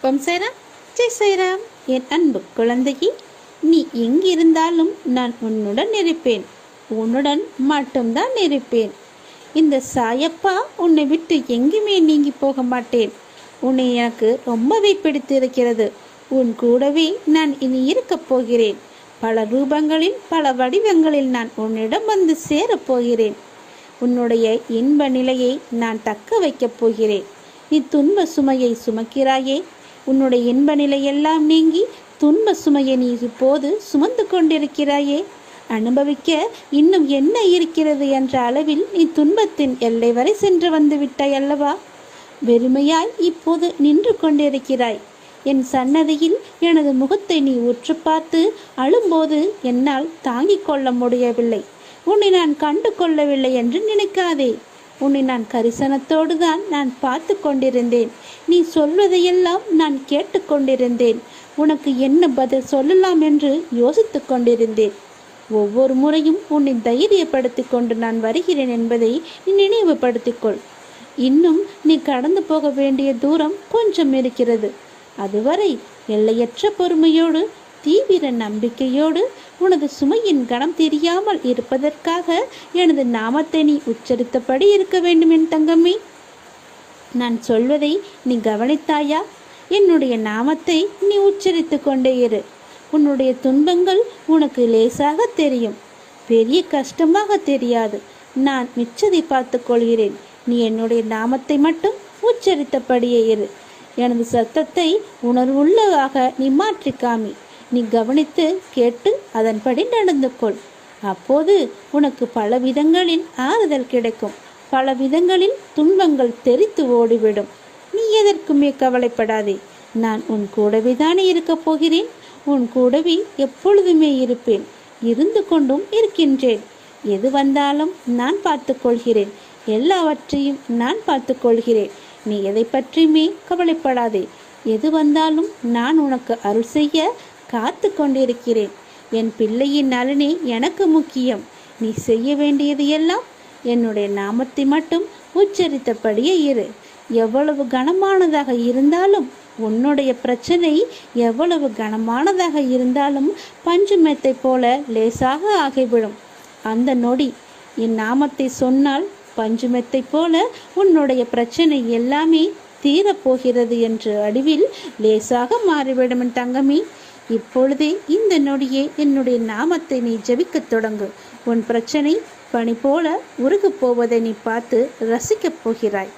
ஓம் சாய்ராம், ஜெய் சாய்ராம். என் அன்பு குழந்தையே, நீ எங்கிருந்தாலும் நான் உன்னுடன் இருப்பேன். உன்னுடன் மட்டும்தான் இருப்பேன். இந்த சாயப்பா உன்னை விட்டு எங்குமே நீங்கி போக மாட்டேன். உன்னை எனக்கு ரொம்பவே பிடித்திருக்கிறது. உன் கூடவே நான் இனி இருக்கப் போகிறேன். பல ரூபங்களில் பல வடிவங்களில் நான் உன்னிடம் வந்து சேரப்போகிறேன். உன்னுடைய இன்ப நிலையை நான் தக்க வைக்கப் போகிறேன். நீ துன்ப சுமையை சுமக்கிறாயே, உன்னுடைய இன்ப நிலையெல்லாம் நீங்கி துன்ப சுமையை நீ இப்போது சுமந்து கொண்டிருக்கிறாயே. அனுபவிக்க இன்னும் என்ன இருக்கிறது என்ற அளவில் நீ துன்பத்தின் எல்லை வரை சென்று வந்து விட்டாய் அல்லவா? வெறுமையாய் இப்போது நின்று கொண்டிருக்கிறாய். என் சன்னதியில் எனது முகத்தை நீ உற்று பார்த்து அழும்போது என்னால் தாங்கிக் கொள்ள முடியவில்லை. உன்னை நான் கண்டு கொள்ளவில்லை என்று நினைக்காதே. உன்னை நான் கரிசனத்தோடு தான் நான் பார்த்து கொண்டிருந்தேன். நீ சொல்வதையெல்லாம் நான் கேட்டுக்கொண்டிருந்தேன். உனக்கு என்ன பதில் சொல்லலாம் என்று யோசித்து கொண்டிருந்தேன். ஒவ்வொரு முறையும் உன்னை தைரியப்படுத்தி கொண்டு நான் வருகிறேன் என்பதை நீ நினைவுபடுத்திக்கொள். இன்னும் நீ கடந்து போக வேண்டிய தூரம் கொஞ்சம் இருக்கிறது. அதுவரை எல்லையற்ற பொறுமையோடு தீவிர நம்பிக்கையோடு உனது சுமையின் கணம் தெரியாமல் இருப்பதற்காக எனது நாமத்தை நீ உச்சரித்தபடி இருக்க வேண்டும் என் தங்கமே. நான் சொல்வதை நீ கவனித்தாயா? என்னுடைய நாமத்தை நீ உச்சரித்து கொண்டே இரு. உன்னுடைய துன்பங்கள் உனக்கு லேசாக தெரியும், பெரிய கஷ்டமாக தெரியாது. நான் மிச்சதை பார்த்து கொள்கிறேன். நீ என்னுடைய நாமத்தை மட்டும் உச்சரித்தபடியே இரு. எனது சத்தத்தை உணர்வுள்ளதாக நீ மாற்றி காமி. நீ கவனித்து கேட்டு அதன்படி நடந்து கொள். அப்போது உனக்கு பல விதங்களில் ஆறுதல் கிடைக்கும். பல விதங்களில் துன்பங்கள் தெரித்து ஓடிவிடும். நீ எதற்குமே கவலைப்படாதே. நான் உன் கூடவே தானே இருக்கப் போகிறேன். உன் கூடவே எப்பொழுதுமே இருப்பேன். இருந்து கொண்டும் இருக்கின்றேன். எது வந்தாலும் நான் பார்த்து கொள்கிறேன். எல்லாவற்றையும் நான் பார்த்து கொள்கிறேன். நீ எதை பற்றியுமே கவலைப்படாதே. எது வந்தாலும் நான் உனக்கு அருள் செய்ய காத்து கொண்டிருக்கிறேன். என் பிள்ளையின் நலனே எனக்கு முக்கியம். நீ செய்ய வேண்டியது எல்லாம் என்னுடைய நாமத்தை மட்டும் உச்சரித்தபடியே இரு. எவ்வளவு கனமானதாக இருந்தாலும், உன்னுடைய பிரச்சனை எவ்வளவு கனமானதாக இருந்தாலும் பஞ்சு மெத்தை போல லேசாக ஆகிவிடும். அந்த நொடி என் நாமத்தை சொன்னால் பஞ்சு மெத்தை போல உன்னுடைய பிரச்சனை எல்லாமே தீரப்போகிறது என்று அடிவில் லேசாக மாறிவிடும் என் தங்கமே. இப்பொழுதே இந்த நொடியே என்னுடைய நாமத்தை நீ ஜபிக்கத் தொடங்கு. உன் பிரச்சனை பனி போல உருகப் போவதை நீ பார்த்து ரசிக்கப் போகிறாய்.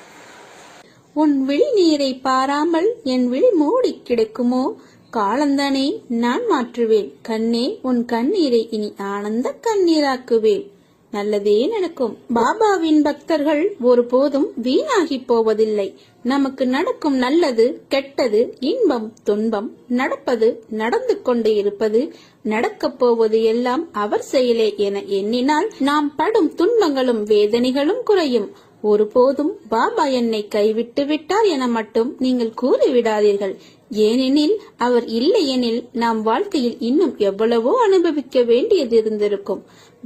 உன் விழி நீரை பாராமல் என் விழி மூடி கிடைக்குமோ? காலந்தானே நான் மாற்றுவேன். கண்ணே, உன் கண்ணீரை இனி ஆனந்த கண்ணீராக்குவேன். நல்லதே நடக்கும். பாபாவின் பக்தர்கள் ஒருபோதும் வீணாகி போவதில்லை. நமக்கு நடக்கும் நல்லது கெட்டது, இன்பம் துன்பம், நடப்பது நடந்து கொண்டு இருப்பது, நடக்கப் போவது எல்லாம் அவர் செயலே என எண்ணினால் நாம் படும் துன்பங்களும் வேதனைகளும் குறையும். ஒருபோதும் பாபா என்னை கைவிட்டு விட்டார் என மட்டும் நீங்கள் கூறிவிடாதீர்கள். ஏனெனில் அவர் இல்லையெனில் நாம் வாழ்க்கையில் இன்னும் எவ்வளவோ அனுபவிக்க வேண்டியது இருந்திருக்கும்.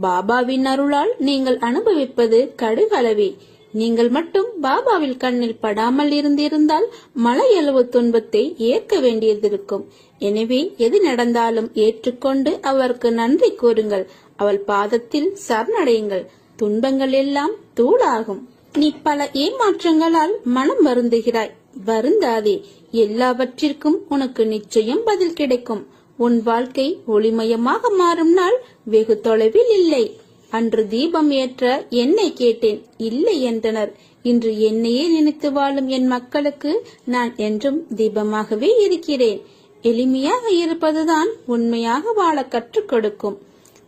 பாபாவின் அருளால் நீங்கள் அனுபவிப்பது கடுகளவே. நீங்கள் மட்டும் பாபாவில் கண்ணில் படாமல் இருந்திருந்தால் மலையளவு துன்பத்தை ஏற்க வேண்டியதிருக்கும். எனவே எது நடந்தாலும் ஏற்றுக்கொண்டு அவருக்கு நன்றி கூறுங்கள். அவள் பாதத்தில் சரணடையுங்கள். துன்பங்கள் எல்லாம் தூளாகும். நீ பல ஏமாற்றங்களால் மனம் வருந்துகிறாய். வருந்தாதே. எல்லாவற்றிற்கும் உனக்கு நிச்சயம் பதில் கிடைக்கும். உன் வாழ்க்கை ஒளிமயமாக மாறும் நாள் வெகு தொலைவில் இல்லை. அன்று தீபம் ஏற்ற என்னை கேட்டேன், இல்லை என்றனர். இன்று என்னையே நினைத்து வாழும் என் மக்களுக்கு நான் என்றும் தீபமாகவே இருக்கிறேன். எளிமையாக இருப்பதுதான் உண்மையாக வாழ கற்றுக் கொடுக்கும்.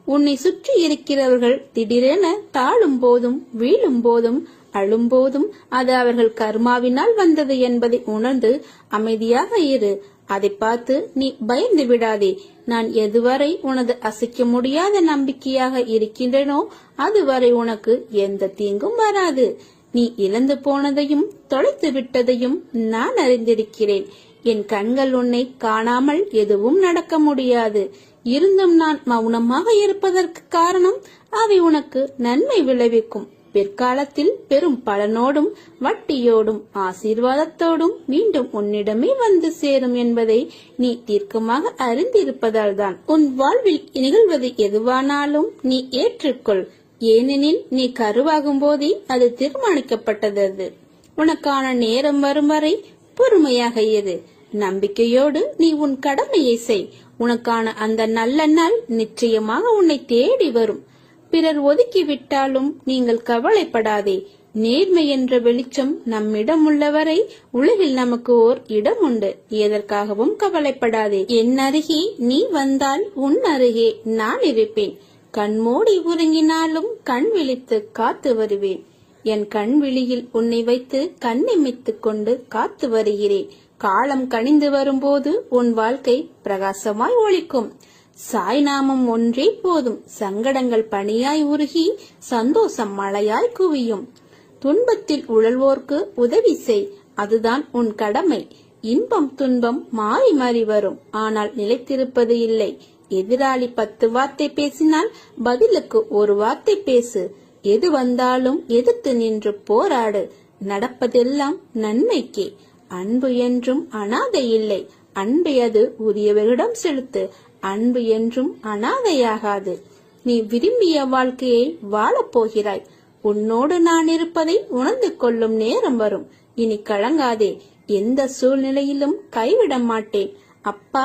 உன்னை சுற்றி இருக்கிறவர்கள் திடீரென தாழும் போதும் வீழும் போதும் அழும் போதும் அது அவர்கள் கர்மாவினால் வந்தது என்பதை உணர்ந்து அமைதியாக இரு. அதை பார்த்து நீ பயந்து விடாதே. நான் எதுவரை உனது அசைக்க முடியாத நம்பிக்கையாக இருக்கின்றனோ அதுவரை உனக்கு எந்த தீங்கும் வராது. நீ இழந்து போனதையும் தொலைத்து விட்டதையும் நான் அறிந்திருக்கிறேன். என் கண்கள் உன்னை காணாமல் எதுவும் நடக்க முடியாது. இருந்தும் நான் மௌனமாக இருப்பதற்கு காரணம் அவை உனக்கு நன்மை விளைவிக்கும். பிற்காலத்தில் பெரும் பலனோடும் வட்டியோடும் ஆசீர்வாதத்தோடும் மீண்டும் உன்னிடமே வந்து சேரும் என்பதை நீ தீர்க்கமாக அறிந்திருப்பதால் தான் உன் வாழ்வில் நிகழ்வது எதுவானாலும் நீ ஏற்றுக்கொள். ஏனெனில் நீ கருவாகும் போதே அது தீர்மானிக்கப்பட்டது. உனக்கான நேரம் வரும் வரை பொறுமையாக இரு. நம்பிக்கையோடு நீ உன் கடமையை செய். உனக்கான அந்த நல்ல நாள் நிச்சயமாக உன்னை தேடி வரும். பிறர் ஒதுக்கிவிட்டாலும் நீங்கள் கவலைப்படாதே. நேர்மை என்ற வெளிச்சம் நம்மிடம் உள்ளவரை உலகில் நமக்கு ஓர் இடம் உண்டு. எதற்காகவும் கவலைப்படாதே. என் அருகே நீ வந்தால் உன் அருகே நான் இருப்பேன். கண்மூடி உறங்கினாலும் கண் விழித்து காத்து வருவேன். என் கண் விழியில் உன்னை வைத்து கண்ணிமைத்துக் கொண்டு காத்து வருகிறேன். காலம் கனிந்து வரும்போது உன் வாழ்க்கை பிரகாசமாய் ஒளிக்கும். சாய்நாமம் ஒன்றே போதும். சங்கடங்கள் பனியாய் உருகி சந்தோஷம் மழையாய் குவியும். துன்பத்தில் உழல்வோர்க்கு உதவி செய். அதுதான் உன் கடமை. இன்பம் துன்பம் மாறி மாறி வரும். ஆனால் நிலைத்திருப்பது இல்லை. எதிராளி 10 வார்த்தை பேசினால் பதிலுக்கு ஒரு வார்த்தை பேசு. எது வந்தாலும் எதிர்த்து நின்று போராடு. நடப்பதெல்லாம் நன்மைக்கே. அன்பு என்றும் அனாதை இல்லை. அன்பை அது உரியவரிடம் செலுத்து. அன்பு என்றும் அனாதையாகாது. நீ விரும்பிய வாழ்க்கையை வாழப் போகிறாய். உன்னோடு நான் இருப்பதை உணர்ந்து கொள்ளும் நேரம் வரும். இனி கலங்காதே. எந்த சூழ்நிலையிலும் கைவிட மாட்டேன். அப்பா,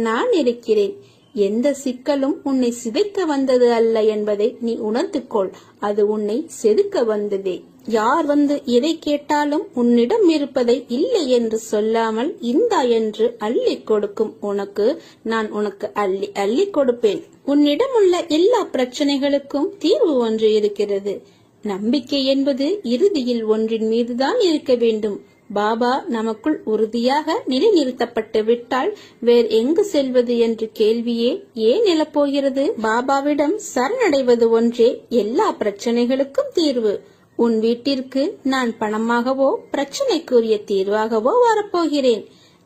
நான் இருக்கிறேன். எந்த சிக்கலும் உன்னை சிதைக்க வந்தது அல்ல என்பதை நீ உணர்ந்து கொள். அது உன்னை செதுக்க வந்ததே. யார் வந்து எதை கேட்டாலும் உன்னிடம் இருப்பதை இல்லை என்று சொல்லாமல் இந்தா என்று அள்ளி கொடுக்கும் உனக்கு நான் உனக்கு அள்ளி அள்ளி கொடுப்பேன். உன்னிடம் உள்ள எல்லா பிரச்சனைகளுக்கும் தீர்வு ஒன்று இருக்கிறது. நம்பிக்கை என்பது இறுதியில் ஒன்றின் மீதுதான் இருக்க வேண்டும். பாபா நமக்குள் உறுதியாக நிலைநிறுத்தப்பட்டு விட்டால் வேறு எங்கு செல்வது என்ற கேள்வியே ஏன் எழப்போகிறது? பாபாவிடம் சரணடைவது ஒன்றே எல்லா பிரச்சனைகளுக்கும் தீர்வு. உன் வீட்டிற்கு நான் பணமாகவோ பிரச்சனைக்குரிய தீர்வாகவோ வரப்போகிறேன்.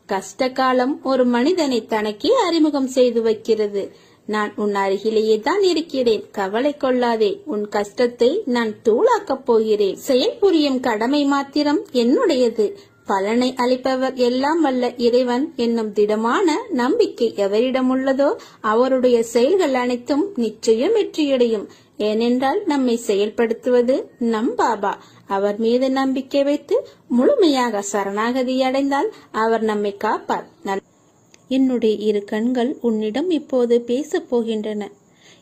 கஷ்ட காலம் ஒரு மனிதனை தனக்கே அறிமுகம் செய்து வைக்கிறது. நான் உன் அருகிலேயே தான் இருக்கிறேன். கவலை கொள்ளாதே. உன் கஷ்டத்தை நான் தூளாக்கப் போகிறேன். செயல் புரியும் கடமை மாத்திரம் என்னுடையது. பலனை அளிப்பவர் எல்லாம் வல்ல இறைவன் என்னும் திடமான நம்பிக்கை எவரிடம் உள்ளதோ அவருடைய செயல்கள் அனைத்தும் நிச்சயம் வெற்றியடையும். ஏனென்றால் நம்மை செயல்படுத்துவது நம் பாபா. அவர் மீது நம்பிக்கை வைத்து முழுமையாக சரணாகதி அடைந்தால் அவர் நம்மை காப்பார். என்னுடைய 2 கண்கள் உன்னிடம் இப்போது பேசப் போகின்றன.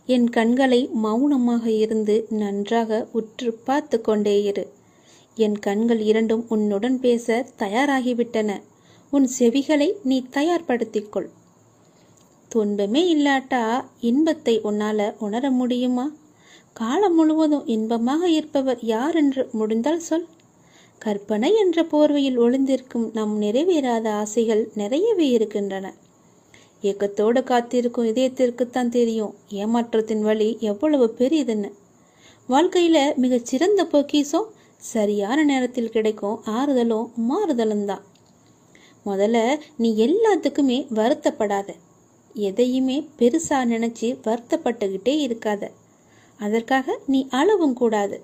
என் கண்களை மௌனமாக இருந்து நன்றாக உற்று பார்த்து கொண்டே இரு. என் கண்கள் 2ம் உன்னுடன் பேச தயாராகிவிட்டன. உன் செவிகளை நீ தயார்படுத்திக்கொள். துன்பமே இல்லாட்டா இன்பத்தை உன்னால உணர முடியுமா? காலம் முழுவதும் இன்பமாக இருப்பவர் யார் என்று முடிந்தால் சொல். கற்பனை என்ற போர்வையில் ஒளிந்திருக்கும் நம் நிறைவேறாத ஆசைகள் நிறையவே இருக்கின்றன. ஏக்கத்தோடு காத்திருக்கும் இதயத்திற்குத்தான் தெரியும் ஏமாற்றத்தின் வழி எவ்வளவு பெரியதுன்னு. வாழ்க்கையில மிகச் சிறந்த பொக்கிஷம் சரியான நேரத்தில் கிடைக்கும் ஆறுதலும் மாறுதலும் தான். முதல்ல நீ எல்லாத்துக்குமே வருத்தப்படாத. எதையுமே பெருசா நினைச்சு வருத்தப்பட்டுக்கிட்டே இருக்காத. அதற்காக நீ அழவும் கூடாது.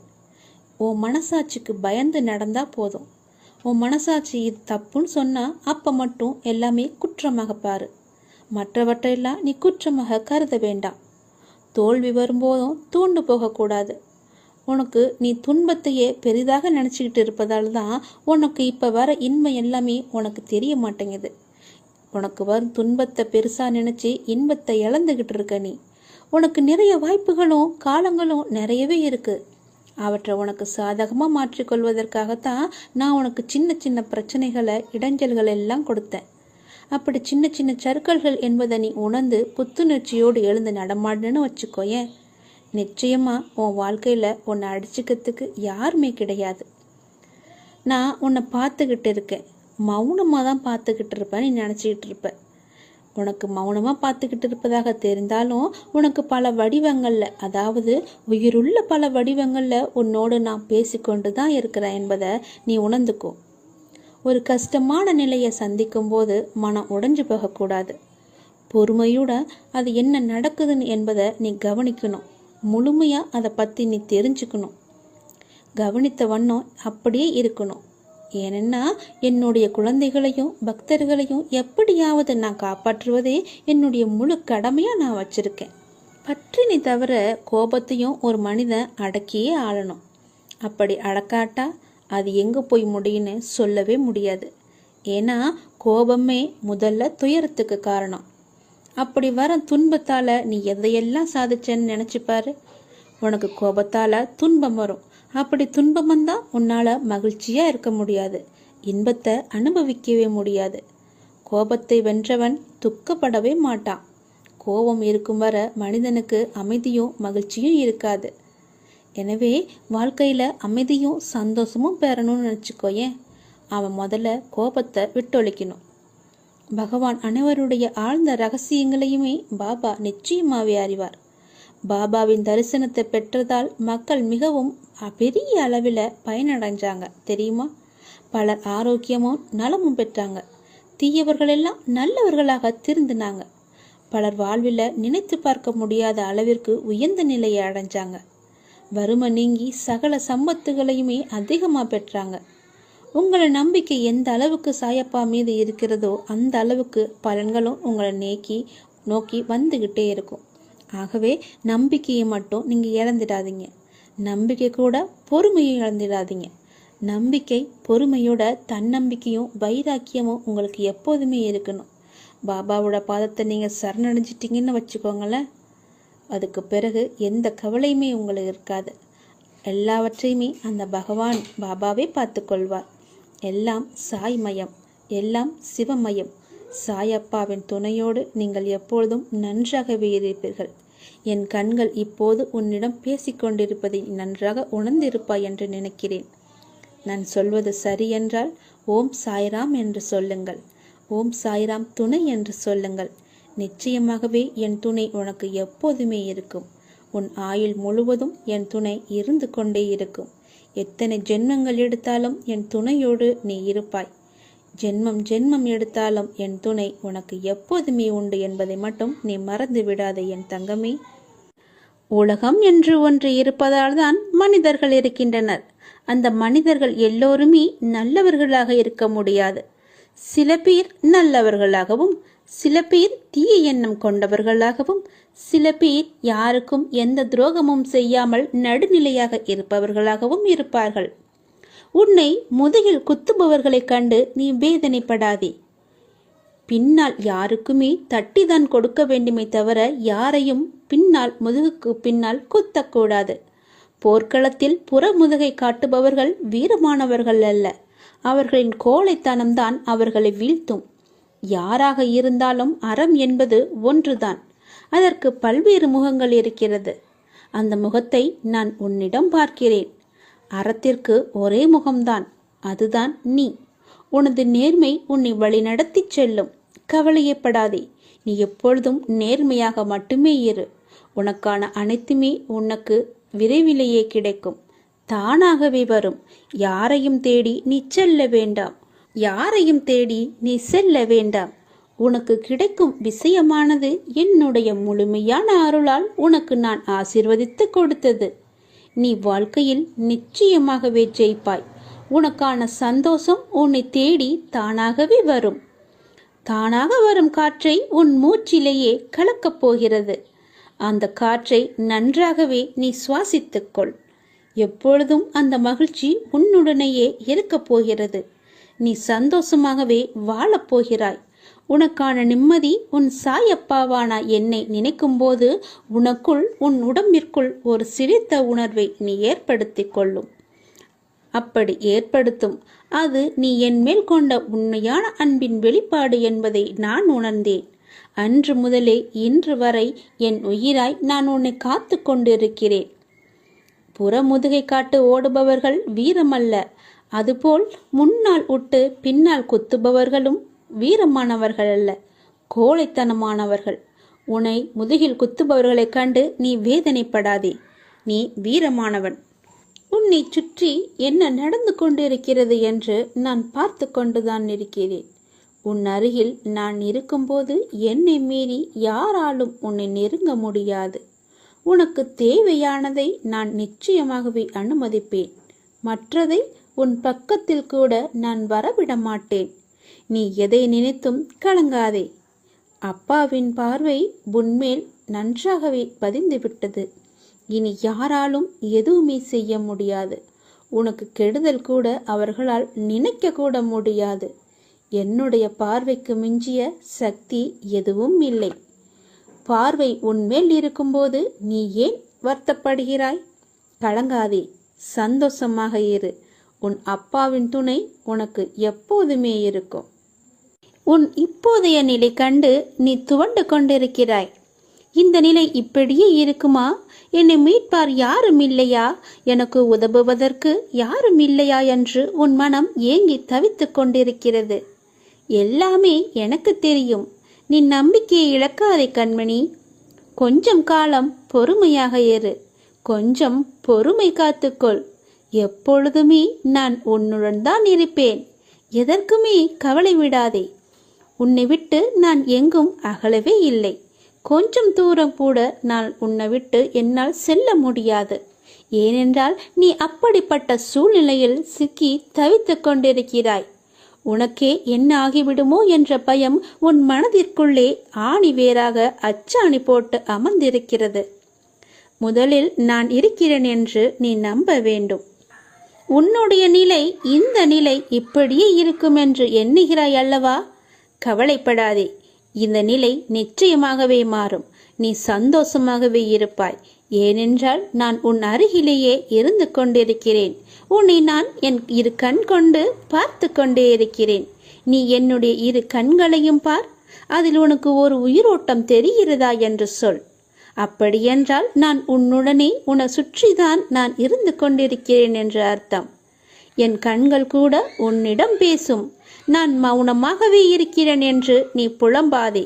உன் மனசாட்சிக்கு பயந்து நடந்தா போதும். உன் மனசாட்சி இது தப்புன்னு சொன்னா அப்ப மட்டும் எல்லாமே குற்றமாக பாரு. மற்றவற்றையெல்லாம் நீ குற்றமாக கருத வேண்டாம். தோல்வி வரும்போதும் தூண்டு போகக்கூடாது. உனக்கு நீ துன்பத்தையே பெரிதாக நினைச்சுக்கிட்டு இருப்பதால் தான் உனக்கு இப்ப வர இன்பம் எல்லாமே உனக்கு தெரிய மாட்டேங்குது. உனக்கு வரும் துன்பத்தை பெருசா நினைச்சு இன்பத்தை இழந்துகிட்டு இருக்க நீ. உனக்கு நிறைய வாய்ப்புகளும் காலங்களும் நிறையவே இருக்கு. அவற்றை உனக்கு சாதகமா மாற்றிக்கொள்வதற்காகத்தான் நான் உனக்கு சின்ன சின்ன பிரச்சனைகளை இடைஞ்சல்கள் எல்லாம் கொடுத்தேன். அப்படி சின்ன சின்ன சறுக்கல்கள் என்பதை நீ உணர்ந்து புத்துணர்ச்சியோடு எழுந்து நடமாடுன்னு வச்சுக்கோயேன். நிச்சயமா உன் வாழ்க்கையில உன்னை அடிச்சுக்கிறதுக்கு யாருமே கிடையாது. நான் உன்னை பார்த்துக்கிட்டு இருக்கேன். மௌனமா தான் பார்த்துக்கிட்டு இருப்பேன். நீ நினைச்சுக்கிட்டு இருப்ப. உனக்கு மௌனமா பார்த்துக்கிட்டு இருப்பதாக தெரிந்தாலும் உனக்கு பல வடிவங்கள்ல, அதாவது உயிருள்ள பல வடிவங்கள்ல உன்னோடு நான் பேசிக்கொண்டு தான் இருக்கிறேன் என்பதை நீ உணர்ந்துக்கோ. ஒரு கஷ்டமான நிலையை சந்திக்கும் போது மனம் உடைஞ்சு போகக்கூடாது. பொறுமையுடன் அது என்ன நடக்குதுன்னு என்பதை நீ கவனிக்கணும். முழுமையா அதை பத்தி நீ தெரிஞ்சுக்கணும். கவனித்த வண்ணம் அப்படியே இருக்கணும். ஏனென்னா என்னுடைய குழந்தைகளையும் பக்தர்களையும் எப்படியாவது நான் காப்பாற்றுவதே என்னுடைய முழு கடமையாக நான் வச்சுருக்கேன். பற்றினி தவிர கோபத்தையும் ஒரு மனிதன் அடக்கியே ஆளணும். அப்படி அடக்காட்டா அது எங்கே போய் முடியும்னு சொல்லவே முடியாது. ஏன்னா கோபமே முதல்ல துயரத்துக்கு காரணம். அப்படி வர துன்பத்தால் நீ எதையெல்லாம் சாதிச்சேன்னு நினச்சிப்பாரு. உனக்கு கோபத்தால் துன்பம் வரும். அப்படி துன்பம் வந்தால் உன்னால் மகிழ்ச்சியாக இருக்க முடியாது, இன்பத்தை அனுபவிக்கவே முடியாது. கோபத்தை வென்றவன் துக்கப்படவே மாட்டான். கோபம் இருக்கும் வர மனிதனுக்கு அமைதியும் மகிழ்ச்சியும் இருக்காது. எனவே வாழ்க்கையில் அமைதியும் சந்தோஷமும் பெறணும்னு நினச்சிக்கோயேன். அவன் முதல்ல கோபத்தை விட்டொழிக்கணும். பகவான் அனைவருடைய ஆழ்ந்த ரகசியங்களையுமே பாபா நிச்சயமாகவே அறிவார். பாபாவின் தரிசனத்தை பெற்றதால் மக்கள் மிகவும் பெரிய அளவில் பயனடைஞ்சாங்க தெரியுமா? பலர் ஆரோக்கியமும் நலமும் பெற்றாங்க. தீயவர்களெல்லாம் நல்லவர்களாக திருந்தினாங்க. பலர் வாழ்வில் நினைத்து பார்க்க முடியாத அளவிற்கு உயர்ந்த நிலையை அடைஞ்சாங்க. வறுமை நீங்கி சகல சம்பத்துகளையுமே அதிகமாக பெற்றாங்க. உங்களை நம்பிக்கை எந்த அளவுக்கு சாயப்பா மீது இருக்கிறதோ அந்த அளவுக்கு பலன்களும் உங்களை நோக்கி வந்துக்கிட்டே இருக்கும். ஆகவே நம்பிக்கையை மட்டும் நீங்கள் இழந்துடாதீங்க. நம்பிக்கை கூட பொறுமையை இழந்துடாதீங்க. நம்பிக்கை பொறுமையோட தன்னம்பிக்கையும் வைராக்கியமும் உங்களுக்கு எப்போதுமே இருக்கணும். பாபாவோட பாதத்தை நீங்கள் சரணடைஞ்சிட்டிங்கன்னு வச்சுக்கோங்களேன். அதுக்கு பிறகு எந்த கவலையுமே உங்களுக்கு இருக்காது. எல்லாவற்றையுமே அந்த பகவான் பாபாவே பார்த்து கொள்வார். எல்லாம் சாய்மயம், எல்லாம் சிவமயம். சாயப்பாவின் துணையோடு நீங்கள் எப்பொழுதும் நன்றாகவே இருப்பீர்கள். என் கண்கள் இப்போது உன்னிடம் பேசிக்கொண்டிருப்பதை நன்றாக உணர்ந்திருப்பாய் என்று நினைக்கிறேன். நான் சொல்வது சரி என்றால் ஓம் சாய்ராம் என்று சொல்லுங்கள். ஓம் சாய்ராம் துணை என்று சொல்லுங்கள். நிச்சயமாகவே என் துணை உனக்கு எப்போதுமே இருக்கும். உன் ஆயுள் முழுவதும் என் துணை இருந்து கொண்டே இருக்கும். எத்தனை ஜென்மங்கள் எடுத்தாலும் என் துணையோடு நீ இருப்பாய். ஜென்மம் எடுத்தாலும் என் துணை உனக்கு எப்போதுமே உண்டு என்பதை மட்டும் நீ மறந்து விடாதே என் தங்கமே. உலகம் என்று ஒன்று இருப்பதால் தான் மனிதர்கள் இருக்கின்றனர். அந்த மனிதர்கள் எல்லோருமே நல்லவர்களாக இருக்க முடியாது. சில பேர் நல்லவர்களாகவும், சில பேர் தீய எண்ணம் கொண்டவர்களாகவும், சில பேர் யாருக்கும் எந்த துரோகமும் செய்யாமல் நடுநிலையாக இருப்பவர்களாகவும் இருப்பார்கள். உன்னை முதுகில் குத்துபவர்களை கண்டு நீ வேதனைப்படாதே. பின்னால் யாருக்குமே தட்டிதான் கொடுக்க வேண்டுமே தவிர யாரையும் முதுகுக்கு பின்னால் குத்தக்கூடாது. போர்க்களத்தில் புறமுதுகை காட்டுபவர்கள் வீரமானவர்கள் அல்ல. அவர்களின் கோழைத்தனம்தான் அவர்களை வீழ்த்தும். யாராக இருந்தாலும் அறம் என்பது ஒன்றுதான். அதற்கு பல்வேறு முகங்கள் இருக்கிறது. அந்த முகத்தை நான் உன்னிடம் பார்க்கிறேன். அறத்திற்கு ஒரே முகம்தான், அதுதான் நீ. உனது நேர்மை உன்னை வழிநடத்தி செல்லும். கவலையப்படாதே. நீ எப்பொழுதும் நேர்மையாக மட்டுமே இரு. உனக்கான அனைத்துமே உனக்கு விரைவிலேயே கிடைக்கும். தானாகவே வரும். யாரையும் தேடி நீ செல்ல வேண்டாம். உனக்கு கிடைக்கும் விஷயமானது என்னுடைய முழுமையான அருளால் உனக்கு நான் ஆசீர்வதித்து கொடுத்தது. நீ வாழ்க்கையில் நிச்சயமாகவே ஜெயிப்பாய். உனக்கான சந்தோஷம் உன்னை தேடி தானாகவே வரும். தானாக வரும் காற்றை உன் மூச்சிலேயே கலக்கப் போகிறது. அந்த காற்றை நன்றாகவே நீ சுவாசித்துக்கொள். எப்பொழுதும் அந்த மகிழ்ச்சி உன்னுடனேயே இருக்கப் போகிறது. நீ சந்தோஷமாகவே வாழப்போகிறாய். உனக்கான நிம்மதி உன் சாயப்பாவான என்னை நினைக்கும் போது உனக்குள், உன் உடம்பிற்குள் ஒரு சிரித்த உணர்வை நீ ஏற்படுத்தி கொள்ளும். அப்படி ஏற்படுத்தும் அது நீ என் மேல் கொண்ட உண்மையான அன்பின் வெளிப்பாடு என்பதை நான் உணர்ந்தேன். அன்று முதலே இன்று வரை என் உயிராய் நான் உன்னை காத்து கொண்டிருக்கிறேன். புறமுதுகை காட்டு ஓடுபவர்கள் வீரமல்ல. அதுபோல் முன்னால் விட்டு பின்னால் குத்துபவர்களும் வீரமானவர்கள் அல்ல, கோழைத்தனமானவர்கள். உன்னை முதுகில் குத்துபவர்களை கண்டு நீ வேதனைப்படாதே. நீ வீரமானவன். உன்னை சுற்றி என்ன நடந்து கொண்டிருக்கிறது என்று நான் பார்த்து கொண்டுதான் இருக்கிறேன். உன் அருகில் நான் இருக்கும்போது என்னை மீறி யாராலும் உன்னை நெருங்க முடியாது. உனக்கு தேவையானதை நான் நிச்சயமாகவே அனுமதிப்பேன். மற்றதை உன் பக்கத்தில் கூட நான் வரவிட மாட்டேன். நீ எதை நினைத்தும் கலங்காதே. அப்பாவின் பார்வை உன்மேல் நன்றாகவே பதிந்துவிட்டது. இனி யாராலும் எதுவுமே செய்ய முடியாது. உனக்கு கெடுதல் கூட அவர்களால் நினைக்க கூட முடியாது. என்னுடைய பார்வைக்கு மிஞ்சிய சக்தி எதுவும் இல்லை. பார்வை உன்மேல் இருக்கும்போது நீ ஏன் வருத்தப்படுகிறாய்? கலங்காதே, சந்தோஷமாக இரு. உன் அப்பாவின் துணை உனக்கு எப்போதுமே இருக்கும். உன் இப்போதைய நிலை கண்டு நீ துவண்டு கொண்டிருக்கிறாய். இந்த நிலை இப்படியே இருக்குமா? என்னை மீட்பார் யாரும் இல்லையா? எனக்கு உதவுவதற்கு யாரும் இல்லையா என்று உன் மனம் ஏங்கி தவித்து கொண்டிருக்கிறது. எல்லாமே எனக்கு தெரியும். நீ நம்பிக்கையை இழக்காதே கண்மணி. கொஞ்சம் காலம் பொறுமையாக இரு. கொஞ்சம் பொறுமை காத்துக்கொள். எப்பொழுதுமே நான் உன்னுடன் தான் இருப்பேன். எதற்குமே கவலை விடாதே. உன்னை விட்டு நான் எங்கும் அகலவே இல்லை. கொஞ்சம் தூரம் கூட நான் உன்னை விட்டு என்னால் செல்ல முடியாது. ஏனென்றால் நீ அப்படிப்பட்ட சூழ்நிலையில் சிக்கி தவித்து கொண்டிருக்கிறாய். உனக்கே என்ன ஆகிவிடுமோ என்ற பயம் உன் மனதிற்குள்ளே ஆணி வேறாக அச்சாணி போட்டு அமர்ந்திருக்கிறது. முதலில் நான் இருக்கிறேன் என்று நீ நம்ப வேண்டும். உன்னுடைய நிலை இந்த நிலை இப்படியே இருக்கும் என்று எண்ணுகிறாய் அல்லவா? கவலைப்படாதே. இந்த நிலை நிச்சயமாகவே மாறும். நீ சந்தோஷமாகவே இருப்பாய். ஏனென்றால் நான் உன் அருகிலேயே இருந்து கொண்டிருக்கிறேன். உன்னை நான் என் இரு கண் கொண்டு பார்த்து கொண்டே இருக்கிறேன். நீ என்னுடைய இரு கண்களையும் பார். அதில் உனக்கு ஒரு உயிரோட்டம் தெரிகிறதா என்று சொல். அப்படியென்றால் நான் உன்னுடனே உன்னை சுற்றிதான் நான் இருந்து கொண்டிருக்கிறேன் என்று அர்த்தம். என் கண்கள் கூட உன்னிடம் பேசும். நான் மௌனமாகவே இருக்கிறேன் என்று நீ புலம்பாதே.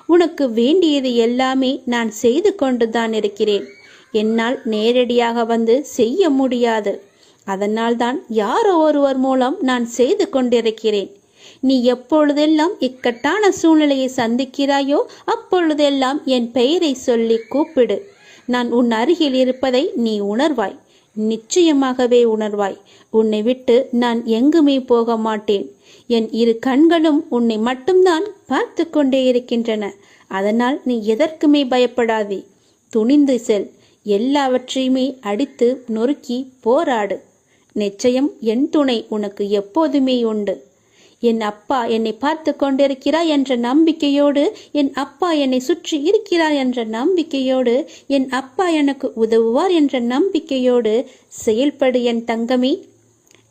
உனக்கு வேண்டியது எல்லாமே நான் செய்து கொண்டுதான் இருக்கிறேன். என்னால் நேரடியாக வந்து செய்ய முடியாது. அதனால்தான் யாரோ ஒருவர் மூலம் நான் செய்து கொண்டிருக்கிறேன். நீ எப்பொழுதெல்லாம் இக்கட்டான சூழ்நிலையை சந்திக்கிறாயோ அப்பொழுதெல்லாம் என் பெயரை சொல்லி கூப்பிடு. நான் உன் அருகில் இருப்பதை நீ உணர்வாய். நிச்சயமாகவே உணர்வாய். உன்னை விட்டு நான் எங்குமே போக மாட்டேன். என் இரு கண்களும் உன்னை மட்டும்தான் பார்த்து கொண்டே இருக்கின்றன. அதனால் நீ எதற்குமே பயப்படாதே. துணிந்து செல். எல்லாவற்றையுமே அடித்து நொறுக்கி போராடு. நிச்சயம் என் துணை உனக்கு எப்போதுமே உண்டு. என் அப்பா என்னை பார்த்து கொண்டிருக்கிறார் என்ற நம்பிக்கையோடு, என் அப்பா என்னை சுற்றி இருக்கிறார் என்ற நம்பிக்கையோடு, என் அப்பா எனக்கு உதவுவார் என்ற நம்பிக்கையோடு செயல்படு என் தங்கமே.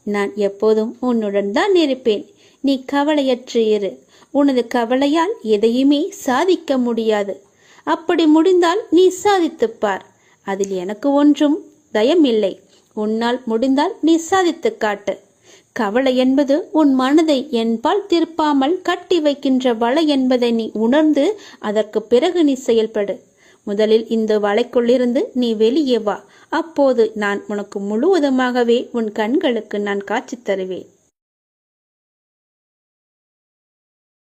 நான் எப்போதும் உன்னுடன் தான் இருப்பேன். நீ கவலையற்று இரு. உனது கவலையால் எதையுமே சாதிக்க முடியாது. அப்படி முடிந்தால் நீ சாதித்துப்பார். அதில் எனக்கு ஒன்றும் பயமில்லை. உன்னால் முடிந்தால் நீ சாதித்து காட்டு. கவலை என்பது உன் மனதை என்பால் திருப்பாமல் கட்டி வைக்கின்ற வலை என்பதை நீ உணர்ந்து அதற்கு பிறகு நீ செயல்படு. முதலில் இந்த வலைக்குள்ளிருந்து நீ வெளியே வா. அப்போது நான் உனக்கு முழுவதுமாகவே உன் கண்களுக்கு நான் காட்சி தருவேன்.